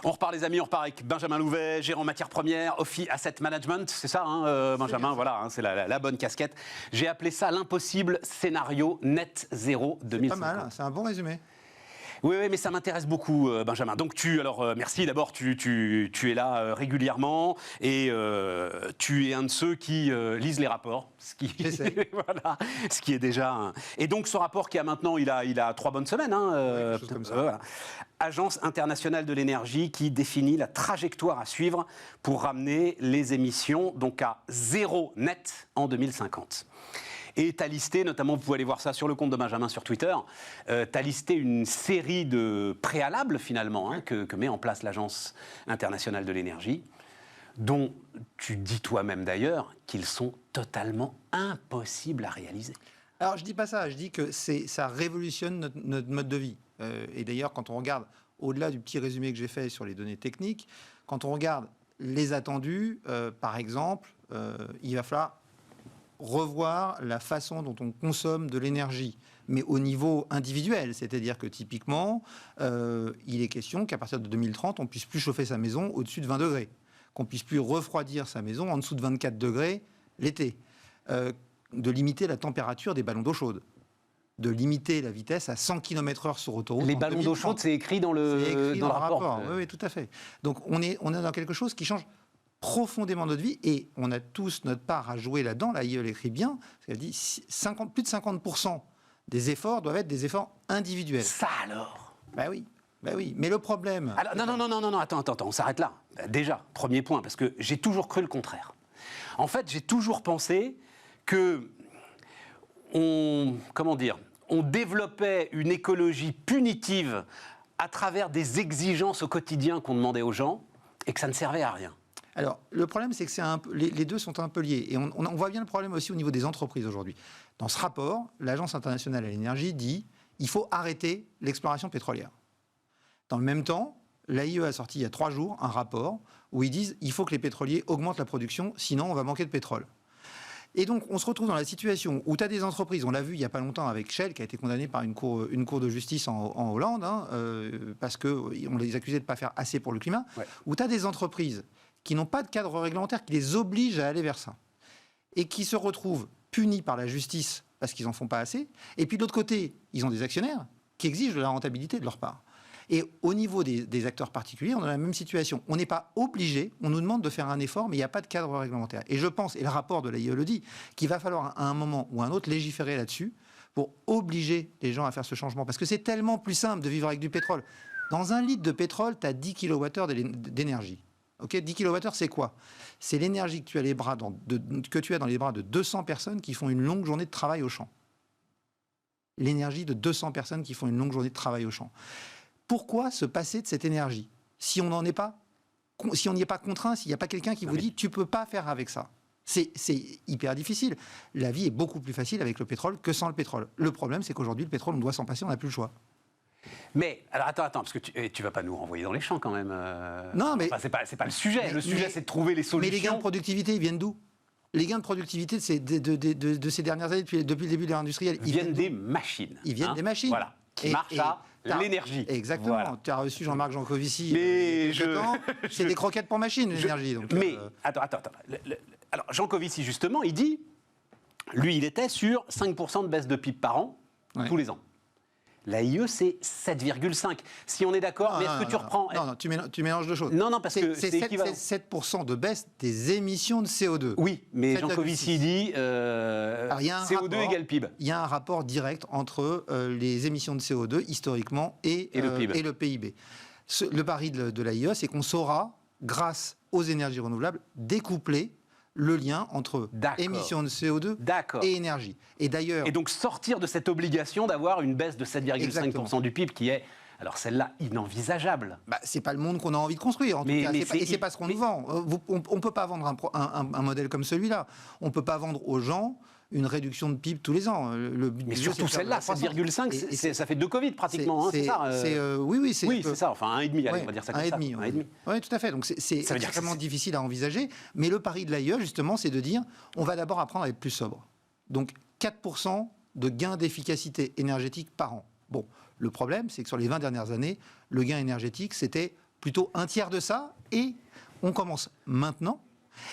On repart les amis, on repart avec Benjamin Louvet, gérant matières premières, Ophi Asset Management, c'est ça Benjamin, voilà, c'est la bonne casquette. J'ai appelé ça l'impossible scénario net zéro 2050. C'est pas mal, c'est un bon résumé. Oui, mais ça m'intéresse beaucoup, Benjamin. Donc merci d'abord, tu es là régulièrement et tu es un de ceux qui lisent les rapports, ce qui est déjà... Et donc ce rapport qui a maintenant, il a 3 bonnes semaines. Quelque chose comme ça. Voilà. Agence internationale de l'énergie qui définit la trajectoire à suivre pour ramener les émissions donc à zéro net en 2050. Et tu as listé, notamment, vous pouvez aller voir ça sur le compte de Benjamin sur Twitter, tu as listé une série de préalables, finalement, que met en place l'Agence internationale de l'énergie, dont tu dis toi-même d'ailleurs qu'ils sont totalement impossibles à réaliser. Alors, je dis pas ça, je dis que ça révolutionne notre mode de vie. Et d'ailleurs, quand on regarde, au-delà du petit résumé que j'ai fait sur les données techniques, quand on regarde les attendus, par exemple, il va falloir revoir la façon dont on consomme de l'énergie, mais au niveau individuel. C'est-à-dire que typiquement, il est question qu'à partir de 2030, on ne puisse plus chauffer sa maison au-dessus de 20 degrés, qu'on ne puisse plus refroidir sa maison en dessous de 24 degrés l'été, de limiter la température des ballons d'eau chaude, de limiter la vitesse à 100 km/h sur autoroute. Les ballons d'eau chaude, c'est écrit dans le rapport. Oui, tout à fait. Donc on est dans quelque chose qui change profondément notre vie, et on a tous notre part à jouer là-dedans. Là, il l'écrit bien, elle dit plus de 50% des efforts doivent être des efforts individuels. Ça alors oui, mais le problème... Alors, non, attends, on s'arrête là. Déjà, premier point, parce que j'ai toujours cru le contraire. En fait, j'ai toujours pensé que on développait une écologie punitive à travers des exigences au quotidien qu'on demandait aux gens, et que ça ne servait à rien. Alors, le problème, c'est que les deux sont un peu liés. Et on voit bien le problème aussi au niveau des entreprises aujourd'hui. Dans ce rapport, l'Agence internationale de l'énergie dit qu'il faut arrêter l'exploration pétrolière. Dans le même temps, l'AIE a sorti il y a 3 jours un rapport où ils disent qu'il faut que les pétroliers augmentent la production, sinon on va manquer de pétrole. Et donc, on se retrouve dans la situation où tu as des entreprises, on l'a vu il n'y a pas longtemps avec Shell, qui a été condamné par une cour de justice en Hollande, parce qu'on les accusait de ne pas faire assez pour le climat, où tu as des entreprises qui n'ont pas de cadre réglementaire qui les oblige à aller vers ça, et qui se retrouvent punis par la justice parce qu'ils n'en font pas assez, et puis de l'autre côté, ils ont des actionnaires qui exigent de la rentabilité de leur part. Et au niveau des acteurs particuliers, on a la même situation. On n'est pas obligé, on nous demande de faire un effort, mais il n'y a pas de cadre réglementaire. Et je pense, et le rapport de l'AIE le dit, qu'il va falloir à un moment ou à un autre légiférer là-dessus pour obliger les gens à faire ce changement. Parce que c'est tellement plus simple de vivre avec du pétrole. Dans un litre de pétrole, tu as 10 kWh d'énergie. 10 kWh, c'est quoi? C'est l'énergie que tu as dans les bras de 200 personnes qui font une longue journée de travail au champ. L'énergie de 200 personnes qui font une longue journée de travail au champ. Pourquoi se passer de cette énergie si on n'y est pas contraint, s'il n'y a pas quelqu'un qui vous dit tu ne peux pas faire avec ça? C'est hyper difficile. La vie est beaucoup plus facile avec le pétrole que sans le pétrole. Le problème, c'est qu'aujourd'hui, le pétrole, on doit s'en passer, on n'a plus le choix. Mais, alors attends, parce que tu vas pas nous renvoyer dans les champs quand même. Non, mais... Enfin, c'est pas le sujet. Le sujet, c'est de trouver les solutions. Mais les gains de productivité, ils viennent d'où? Les gains de productivité de ces dernières années, depuis le début de l'ère industrielle, ils viennent des machines. Ils viennent des machines. Voilà. Qui marchent à l'énergie. Exactement. Voilà. Tu as reçu Jean-Marc Jancovici. Mais c'est des croquettes pour machines, l'énergie. Donc, mais, attends. Alors, Jancovici, justement, il dit, lui, il était sur 5% de baisse de PIB par an, tous les ans. L'AIE, c'est 7,5. Si on est d'accord, mais est-ce que tu reprends... Non, tu mélanges deux choses. Non, parce que c'est équivalent. C'est 7% de baisse des émissions de CO2. Oui, mais Jancovici dit CO2 égale PIB. Il y a un rapport direct entre les émissions de CO2, historiquement, et le PIB. Le pari de l'AIE, c'est qu'on saura, grâce aux énergies renouvelables, découpler le lien entre émissions de CO2 et énergie. Et d'ailleurs... Et donc sortir de cette obligation d'avoir une baisse de 7,5% du PIB qui est, alors celle-là, inenvisageable. C'est pas le monde qu'on a envie de construire, en tout cas. Et c'est pas ce qu'on nous vend. On peut pas vendre un modèle comme celui-là. On peut pas vendre aux gens une réduction de PIB tous les ans. Mais surtout celle-là, 7,5, ça fait 2 Covid pratiquement, c'est ça Oui, c'est ça, enfin 1,5, allez, on va dire ça comme ça. 1,5. Oui, tout à fait. Donc c'est extrêmement difficile à envisager. Mais le pari de l'AIE, justement, c'est de dire on va d'abord apprendre à être plus sobre. Donc 4% de gain d'efficacité énergétique par an. Bon, le problème, c'est que sur les 20 dernières années, le gain énergétique, c'était plutôt un tiers de ça, et on commence maintenant.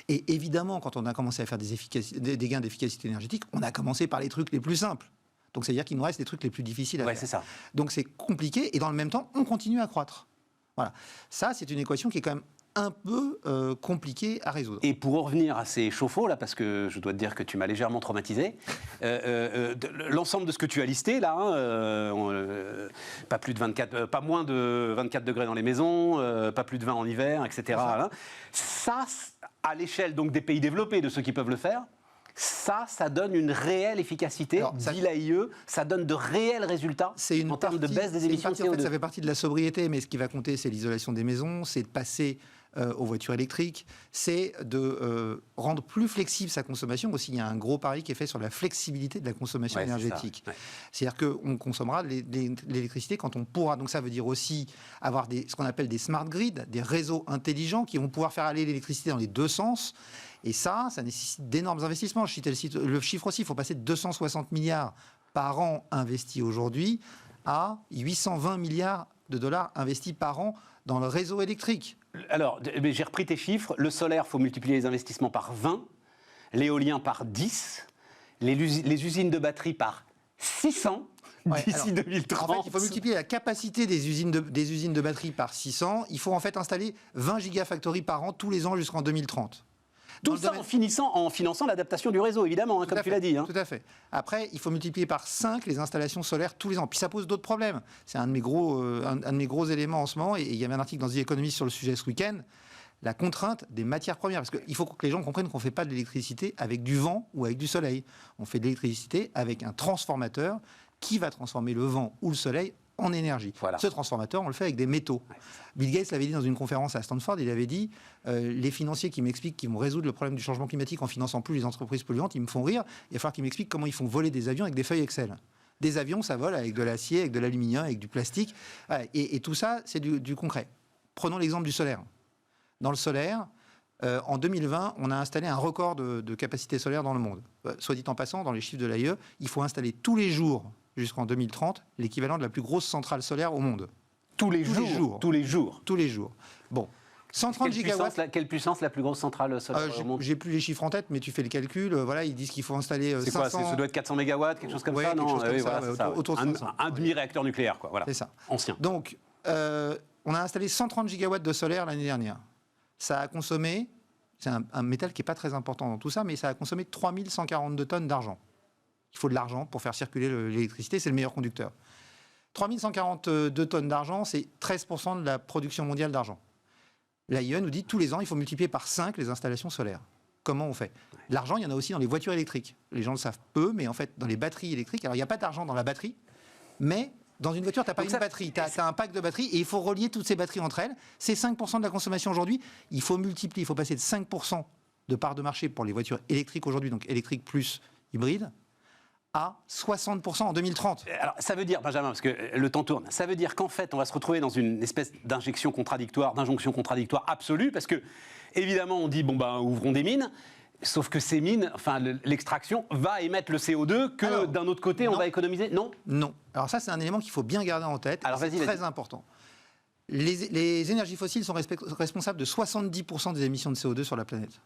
Et évidemment, quand on a commencé à faire des gains d'efficacité énergétique, on a commencé par les trucs les plus simples. Donc, c'est-à-dire qu'il nous reste les trucs les plus difficiles à faire. C'est ça. Donc, c'est compliqué, et dans le même temps, on continue à croître. Voilà. Ça, c'est une équation qui est quand même un peu compliqué à résoudre. Et pour revenir à ces chauffe-eau, là, parce que je dois te dire que tu m'as légèrement traumatisé, l'ensemble de ce que tu as listé, là, pas moins de 24 degrés dans les maisons, pas plus de 20 en hiver, etc. Hein, ça, à l'échelle donc des pays développés, de ceux qui peuvent le faire, ça donne une réelle efficacité, dit l'AIE, ça donne de réels résultats en termes de baisse des émissions de CO2. En fait, ça fait partie de la sobriété, mais ce qui va compter, c'est l'isolation des maisons, c'est de passer aux voitures électriques, c'est de rendre plus flexible sa consommation. Aussi, il y a un gros pari qui est fait sur la flexibilité de la consommation énergétique. C'est-à-dire qu'on consommera l'électricité quand on pourra. Donc ça veut dire aussi avoir ce qu'on appelle des smart grids, des réseaux intelligents qui vont pouvoir faire aller l'électricité dans les deux sens. Et ça nécessite d'énormes investissements. Je citais le chiffre aussi, il faut passer de 260 milliards par an investis aujourd'hui à 820 milliards de dollars investis par an dans le réseau électrique. Alors, j'ai repris tes chiffres. Le solaire, il faut multiplier les investissements par 20, l'éolien par 10, les usines de batterie par 600 d'ici 2030. En fait, il faut multiplier la capacité des usines de batterie par 600. Il faut en fait installer 20 gigafactories par an tous les ans jusqu'en 2030. Tout ça en finançant l'adaptation du réseau, évidemment, comme tu l'as dit. Tout à fait. Après, il faut multiplier par 5 les installations solaires tous les ans. Puis ça pose d'autres problèmes. C'est un de mes gros éléments en ce moment. Et il y avait un article dans The Economist sur le sujet ce week-end. La contrainte des matières premières. Parce qu'il faut que les gens comprennent qu'on ne fait pas de l'électricité avec du vent ou avec du soleil. On fait de l'électricité avec un transformateur qui va transformer le vent ou le soleil en énergie. Voilà. Ce transformateur, on le fait avec des métaux. Bill Gates l'avait dit dans une conférence à Stanford, il avait dit les financiers qui m'expliquent qu'ils vont résoudre le problème du changement climatique en finançant plus les entreprises polluantes, ils me font rire. Il va falloir qu'ils m'expliquent comment ils font voler des avions avec des feuilles Excel. Des avions, ça vole avec de l'acier, avec de l'aluminium, avec du plastique. Et tout ça, c'est du concret. Prenons l'exemple du solaire. Dans le solaire, en 2020, on a installé un record de capacité solaire dans le monde. Soit dit en passant, dans les chiffres de l'AIE, il faut installer tous les jours jusqu'en 2030, l'équivalent de la plus grosse centrale solaire au monde. Tous les jours. Bon, 130 gigawatts. Quelle puissance la plus grosse centrale solaire au monde ? J'ai plus les chiffres en tête, mais tu fais le calcul. Voilà, ils disent qu'il faut installer 500... C'est quoi ? Ça doit être 400 mégawatts, quelque chose comme ça, non ? Autour de 500. Un demi-réacteur nucléaire, quoi. Voilà. C'est ça. Ancien. Donc, on a installé 130 gigawatts de solaire l'année dernière. Ça a consommé, c'est un métal qui n'est pas très important dans tout ça, mais ça a consommé 3142 tonnes d'argent. Il faut de l'argent pour faire circuler l'électricité, c'est le meilleur conducteur. 3142 tonnes d'argent, c'est 13% de la production mondiale d'argent. L'AIE nous dit tous les ans, il faut multiplier par 5 les installations solaires. Comment on fait ? L'argent, il y en a aussi dans les voitures électriques. Les gens le savent peu, mais en fait, dans les batteries électriques, alors il n'y a pas d'argent dans la batterie, mais dans une voiture, tu n'as pas une batterie, tu as un pack de batteries et il faut relier toutes ces batteries entre elles. C'est 5% de la consommation aujourd'hui. Il faut multiplier, il faut passer de 5% de part de marché pour les voitures électriques aujourd'hui, donc électriques plus hybrides, à 60% en 2030. Alors, ça veut dire, Benjamin, parce que le temps tourne, ça veut dire qu'en fait, on va se retrouver dans une espèce d'injonction contradictoire absolue, parce que, évidemment, on dit, ouvrons des mines, sauf que ces mines, enfin, l'extraction va émettre le CO2 que, d'un autre côté, on va économiser. Non. Alors ça, c'est un élément qu'il faut bien garder en tête. Alors, c'est très important. Les énergies fossiles sont responsables de 70% des émissions de CO2 sur la planète.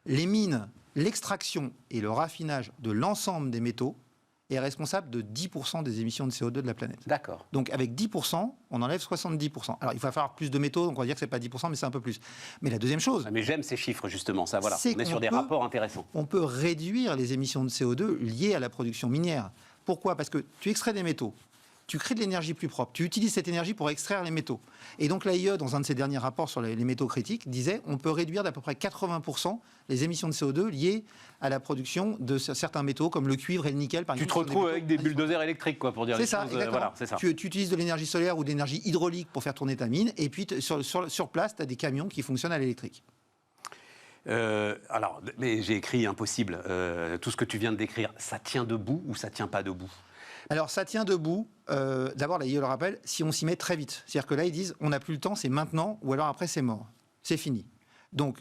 Les mines, l'extraction et le raffinage de l'ensemble des métaux est responsable de 10% des émissions de CO2 de la planète. D'accord. Donc avec 10%, on enlève 70%. Alors il va falloir plus de métaux, donc on va dire que ce n'est pas 10%, mais c'est un peu plus. Mais la deuxième chose... Mais j'aime ces chiffres justement, ça voilà, on est sur des rapports intéressants. On peut réduire les émissions de CO2 liées à la production minière. Pourquoi ? Parce que tu extrais des métaux. Tu crées de l'énergie plus propre. Tu utilises cette énergie pour extraire les métaux. Et donc l'AIE, dans un de ses derniers rapports sur les métaux critiques, disait on peut réduire d'à peu près 80% les émissions de CO2 liées à la production de certains métaux comme le cuivre et le nickel. Par exemple, tu te retrouves avec des bulldozers électriques, quoi, pour dire les choses. Voilà, c'est ça. Tu utilises de l'énergie solaire ou de l'énergie hydraulique pour faire tourner ta mine. Et puis sur place, tu as des camions qui fonctionnent à l'électrique. Mais j'ai écrit impossible. Tout ce que tu viens de décrire, ça tient debout ou ça tient pas debout ? Alors, ça tient debout. D'abord, l'AIE le rappelle, si on s'y met très vite. C'est-à-dire que là, ils disent, on n'a plus le temps, c'est maintenant, ou alors après, c'est mort. C'est fini. Donc,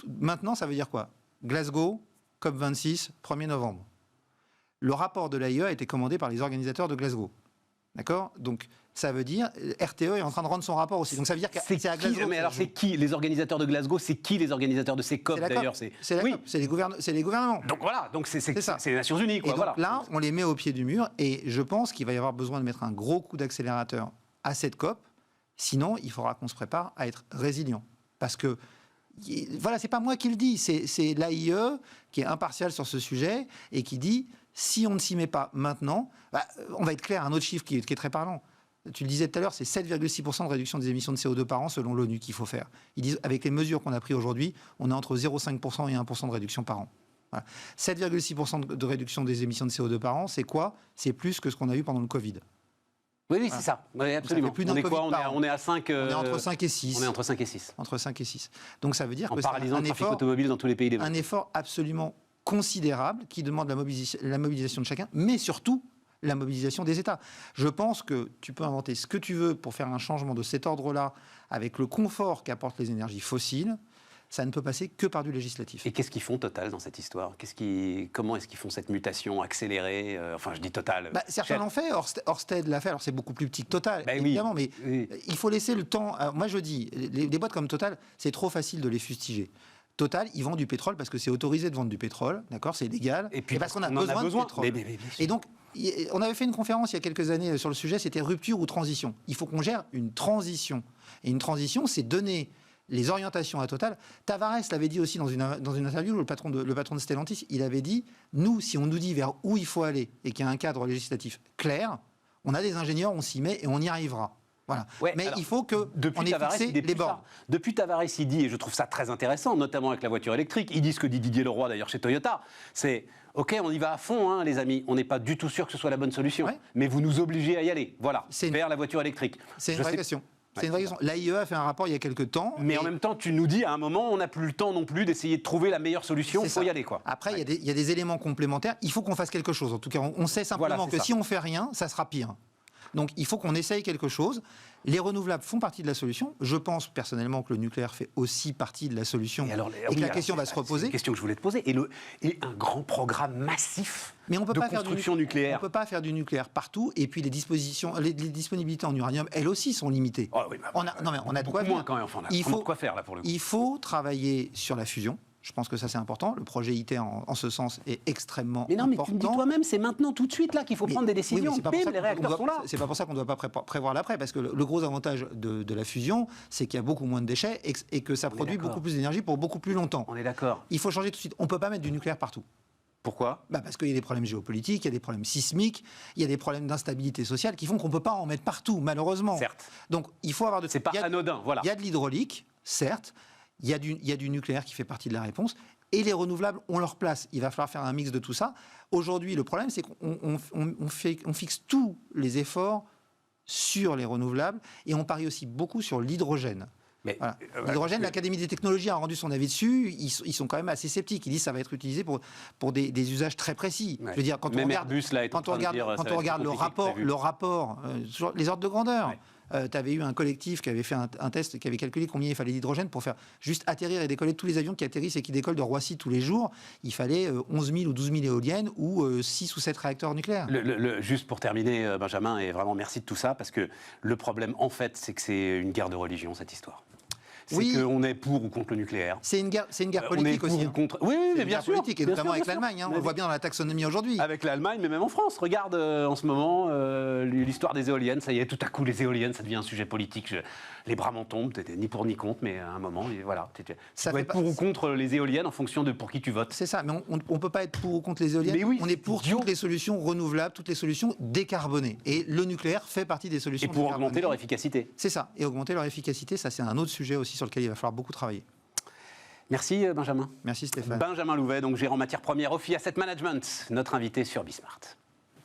maintenant, ça veut dire quoi ? Glasgow, COP26, 1er novembre. Le rapport de l'AIE a été commandé par les organisateurs de Glasgow. D'accord ? Donc, ça veut dire RTE est en train de rendre son rapport aussi. Donc ça veut dire que c'est à Glasgow. Mais alors c'est qui les organisateurs de Glasgow? C'est qui les organisateurs de ces COP d'ailleurs? C'est les gouvernements. Donc voilà, donc c'est ça. les Nations Unies. Quoi, et donc là, on les met au pied du mur et je pense qu'il va y avoir besoin de mettre un gros coup d'accélérateur à cette COP. Sinon, il faudra qu'on se prépare à être résilient. Parce que, voilà, c'est pas moi qui le dis, c'est l'AIE qui est impartial sur ce sujet et qui dit, si on ne s'y met pas maintenant, on va être clair, un autre chiffre qui est très parlant. Tu le disais tout à l'heure, c'est 7,6% de réduction des émissions de CO2 par an selon l'ONU qu'il faut faire. Ils disent, avec les mesures qu'on a prises aujourd'hui, on est entre 0,5% et 1% de réduction par an. Voilà. 7,6% de réduction des émissions de CO2 par an, c'est quoi? C'est plus que ce qu'on a eu pendant le Covid. Oui, voilà. C'est ça. Oui, absolument. Plus on est quoi? On est à 5. On est entre 5 et 6. On est entre 5 et 6. Entre 5 et 6. Donc ça veut dire en que c'est paralysant le trafic automobile dans tous les pays développés. Un effort absolument considérable qui demande la mobilisation de chacun, mais surtout la mobilisation des États. Je pense que tu peux inventer ce que tu veux pour faire un changement de cet ordre-là avec le confort qu'apportent les énergies fossiles. Ça ne peut passer que par du législatif. Et qu'est-ce qu'ils font Total dans cette histoire? Comment est-ce qu'ils font cette mutation accélérée? Enfin, je dis Total. Certains l'ont fait, Ørsted l'a fait, alors c'est beaucoup plus petit que Total, évidemment, oui, mais il faut laisser le temps. Alors, moi je dis, les boîtes comme Total, c'est trop facile de les fustiger. Total, ils vendent du pétrole parce que c'est autorisé de vendre du pétrole, d'accord, c'est légal, et puis parce qu'on a besoin de pétrole. Et donc, on avait fait une conférence il y a quelques années sur le sujet, c'était rupture ou transition. Il faut qu'on gère une transition. Et une transition, c'est donner les orientations à Total. Tavares l'avait dit aussi dans une interview, le patron de Stellantis, il avait dit, nous, si on nous dit vers où il faut aller et qu'il y a un cadre législatif clair, on a des ingénieurs, on s'y met et on y arrivera. Voilà. Ouais, mais alors, il faut qu'on ait fixé les bornes. Depuis Tavares, il dit, et je trouve ça très intéressant, notamment avec la voiture électrique, il dit ce que dit Didier Leroy d'ailleurs chez Toyota, c'est OK, on y va à fond, hein, les amis, on n'est pas du tout sûr que ce soit la bonne solution, mais vous nous obligez à y aller, voilà, vers la voiture électrique. C'est une vraie question. C'est une vraie question. L'AIE a fait un rapport il y a quelques temps. Mais en même temps, tu nous dis, à un moment, on n'a plus le temps non plus d'essayer de trouver la meilleure solution, il faut y aller, quoi. Après, il y a des éléments complémentaires, il faut qu'on fasse quelque chose. En tout cas, on sait simplement que si on fait rien, ça sera pire. Donc il faut qu'on essaye quelque chose. Les renouvelables font partie de la solution. Je pense personnellement que le nucléaire fait aussi partie de la solution et que la question va se reposer. C'est une question que je voulais te poser. Et un grand programme massif de construction nucléaire. On ne peut pas faire du nucléaire partout. Et puis les disponibilités en uranium, elles aussi, sont limitées. Oh oui, on a de quoi faire. Quand même. Enfin, on a de quoi faire là pour le coup. Il faut travailler sur la fusion. Je pense que ça, c'est important. Le projet ITER, en ce sens, est extrêmement important. Mais tu me dis toi-même, c'est maintenant, tout de suite, là, qu'il faut prendre des décisions. Oui, les réacteurs sont là. C'est pas pour ça qu'on ne doit pas prévoir l'après, parce que le gros avantage de la fusion, c'est qu'il y a beaucoup moins de déchets et que ça produit beaucoup plus d'énergie pour beaucoup plus longtemps. On est d'accord. Il faut changer tout de suite. On ne peut pas mettre du nucléaire partout. Pourquoi ? Parce qu'il y a des problèmes géopolitiques, il y a des problèmes sismiques, il y a des problèmes d'instabilité sociale qui font qu'on ne peut pas en mettre partout, malheureusement. Certes. Donc, il faut avoir de... C'est pas anodin, voilà. Il y a de l'hydraulique, certes. Il y a du nucléaire qui fait partie de la réponse. Et les renouvelables ont leur place. Il va falloir faire un mix de tout ça. Aujourd'hui, le problème, c'est qu'on fixe tous les efforts sur les renouvelables et on parie aussi beaucoup sur l'hydrogène. Voilà. L'hydrogène, l'Académie des technologies a rendu son avis dessus. Ils sont quand même assez sceptiques. Ils disent que ça va être utilisé pour des usages très précis. Ouais. Je veux dire, quand on regarde le rapport sur les ordres de grandeur. Tu avais eu un collectif qui avait fait un test, qui avait calculé combien il fallait d'hydrogène pour faire juste atterrir et décoller tous les avions qui atterrissent et qui décollent de Roissy tous les jours. Il fallait 11 000 ou 12 000 éoliennes ou 6 ou 7 réacteurs nucléaires. Juste pour terminer, Benjamin, et vraiment merci de tout ça, parce que le problème, en fait, c'est que c'est une guerre de religion, cette histoire. C'est qu'on est pour ou contre le nucléaire. C'est une guerre politique aussi. Oui, mais bien sûr. Politique, et notamment avec l'Allemagne. On le voit bien dans la taxonomie aujourd'hui. Avec l'Allemagne, mais même en France. Regarde en ce moment l'histoire des éoliennes. Ça y est, tout à coup, les éoliennes, ça devient un sujet politique. Les bras m'en tombent. T'étais ni pour ni contre, mais à un moment, voilà. Tu dois être pour ou contre les éoliennes en fonction de pour qui tu votes. C'est ça, mais on ne peut pas être pour ou contre les éoliennes. On est pour toutes les solutions renouvelables, toutes les solutions décarbonées. Et le nucléaire fait partie des solutions décarbonées. Et pour augmenter leur efficacité. C'est ça. Et augmenter leur efficacité, ça c'est un autre sujet aussi sur lequel il va falloir beaucoup travailler. Merci Benjamin. Merci Stéphane. Benjamin Louvet, donc gérant matières premières Ophi Asset Management, notre invité sur Bismart.